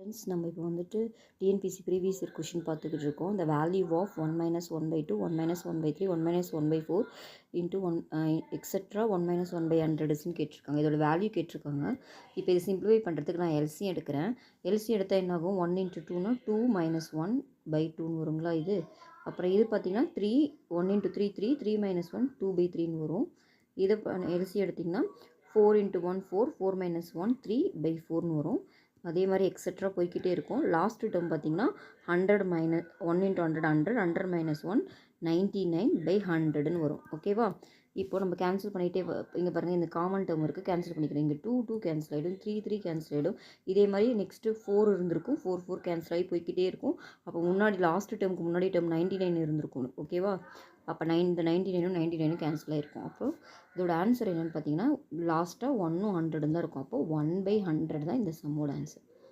Friends நம்ம இப்போ வந்துட்டு டிஎன்பிசி ப்ரீவியஸ் இயர் கொஷின் பார்த்துக்கிட்டு இருக்கோம். இந்த வேல்யூ ஆஃப் 1 - 1/2 1 - 1/3 1 - 1/4 இன்ட்டு 1 எக்ஸெட்ரா 1 - 1/100 கேட்டிருக்காங்க. இதோட வேல்யூ கேட்டிருக்காங்க. இப்போ இதை சிம்பிளிஃபை பண்ணுறதுக்கு நான் எல்சிஎம் எடுக்கிறேன். எல்சிஎம் எடுத்தால் என்ன ஆகும்? 1 × 2னா 2 - 1/2 வருங்களா இது. அப்புறம் இது பார்த்தீங்கன்னா 3 1 × 3 3 3 - 1 2/3 வரும். இதை எல்சிஎம் எடுத்திங்கன்னா 4 × 1 4 4 - 1 3/4 வரும். அதே மாதிரி எக்ஸெட்ரா போய்கிட்டே இருக்கும். லாஸ்ட் டேர்ம் பார்த்தீங்கன்னா 100 - 1 × 100 100 100 - 1 99/100ன்னு வரும். ஓகேவா? இப்போ நம்ம கேன்சல் பண்ணிகிட்டே இங்கே பாருங்கள், இந்த காமன் டேர்ம் இருக்குது, கேன்சல் பண்ணிக்கிறேன். இங்கே 2 2 கேன்சல் ஆகிடும், 3 3 கேன்சல் ஆகிடும். இதே மாதிரி நெக்ஸ்ட்டு 4 இருந்திருக்கும், 4 4 கேன்சல் ஆகி போய்கிட்டே இருக்கும். அப்போ முன்னாடி லாஸ்ட் டேர்முக்கு முன்னாடி டேர்ம் 99 இருந்திருக்கும். ஓகேவா? அப்போ இந்த 99ம் 99ம் கேன்சல் ஆகிருக்கும். அப்போது இதோட ஆன்சர் என்னென்னு பார்த்தீங்கன்னா லாஸ்ட்டாக 1 100 தான் இருக்கும். அப்போது 1/100 தான் இந்த சம்மோட ஆன்சர்.